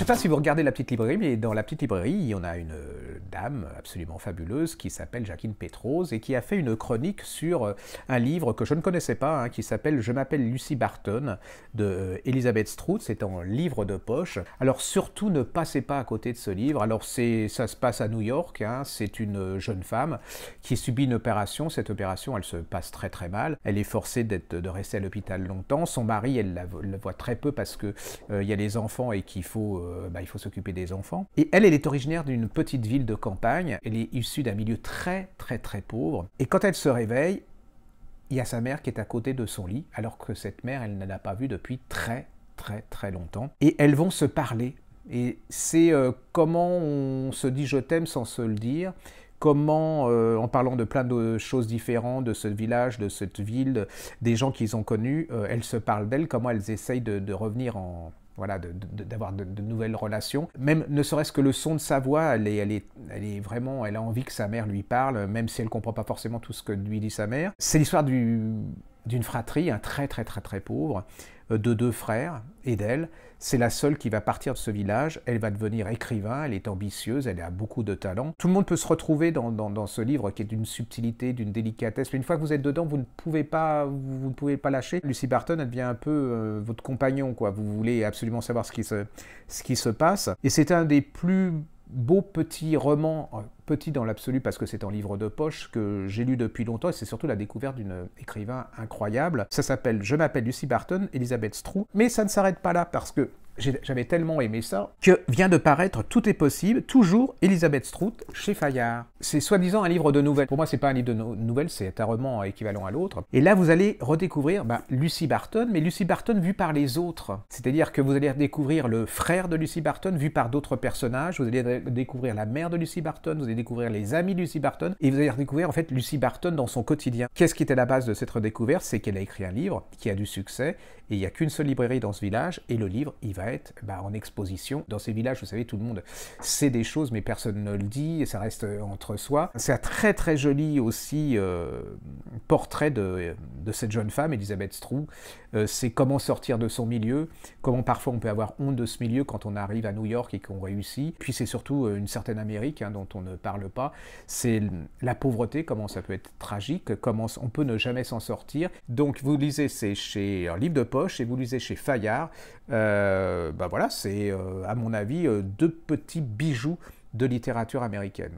sais pas si vous regardez La Petite Librairie, mais dans La Petite Librairie, on a une dame absolument fabuleuse qui s'appelle Jacqueline Pétrose et qui a fait une chronique sur un livre que je ne connaissais pas, hein, qui s'appelle « Je m'appelle Lucy Barton » de Elizabeth Strout. C'est un livre de poche. Alors surtout, ne passez pas à côté de ce livre. Alors ça se passe à New York, hein. C'est une jeune femme qui subit une opération. Cette opération, elle se passe très très mal. Elle est forcée de rester à l'hôpital longtemps. Son mari, elle la voit très peu parce que y a les enfants et qu'il faut il faut s'occuper des enfants. Et elle est originaire d'une petite ville de campagne. Elle est issue d'un milieu très très très pauvre. Et quand elle se réveille, il y a sa mère qui est à côté de son lit, alors que cette mère, elle ne l'a pas vue depuis très très très longtemps. Et elles vont se parler. Et c'est comment on se dit je t'aime sans se le dire, comment, en parlant de plein de choses différentes, de ce village, de cette ville, des gens qu'ils ont connus, elles se parlent d'elles, comment elles essayent de revenir en... Voilà, d'avoir de nouvelles relations. Même ne serait-ce que le son de sa voix, elle est vraiment, elle a envie que sa mère lui parle, même si elle ne comprend pas forcément tout ce que lui dit sa mère. C'est l'histoire d'une fratrie, un très très très très pauvre, de deux frères et d'elle. C'est la seule qui va partir de ce village, elle va devenir écrivain, elle est ambitieuse, elle a beaucoup de talent. Tout le monde peut se retrouver dans ce livre qui est d'une subtilité, d'une délicatesse, mais une fois que vous êtes dedans, vous ne pouvez pas lâcher. Lucy Barton, elle devient un peu votre compagnon, quoi. Vous voulez absolument savoir ce qui se passe. Et c'est un des plus beaux petits romans, petit dans l'absolu parce que c'est un livre de poche que j'ai lu depuis longtemps et c'est surtout la découverte d'une écrivain incroyable. Ça s'appelle « Je m'appelle Lucy Barton », Elizabeth Strout, mais ça ne s'arrête pas là parce que j'avais tellement aimé ça que vient de paraître Tout est possible, toujours Elizabeth Strout chez Fayard. C'est soi-disant un livre de nouvelles. Pour moi, c'est pas un livre de nouvelles, c'est un roman équivalent à l'autre. Et là, vous allez redécouvrir Lucy Barton, mais Lucy Barton vue par les autres. C'est-à-dire que vous allez découvrir le frère de Lucy Barton vu par d'autres personnages, vous allez découvrir la mère de Lucy Barton, vous allez découvrir les amis de Lucy Barton, et vous allez découvrir en fait Lucy Barton dans son quotidien. Qu'est-ce qui était la base de cette redécouverte? C'est qu'elle a écrit un livre qui a du succès, et il n'y a qu'une seule librairie dans ce village, et le livre, il va être en exposition. Dans ces villages, vous savez, tout le monde sait des choses, mais personne ne le dit, et ça reste entre soi. C'est un très très joli aussi portrait de cette jeune femme, Elizabeth Strout. C'est comment sortir de son milieu, comment parfois on peut avoir honte de ce milieu quand on arrive à New York et qu'on réussit. Puis c'est surtout une certaine Amérique dont on ne parle pas. C'est la pauvreté, comment ça peut être tragique, comment on peut ne jamais s'en sortir. Donc vous lisez, c'est chez un livre de poche, et vous lisez chez Fayard. Voilà, c'est à mon avis deux petits bijoux de littérature américaine.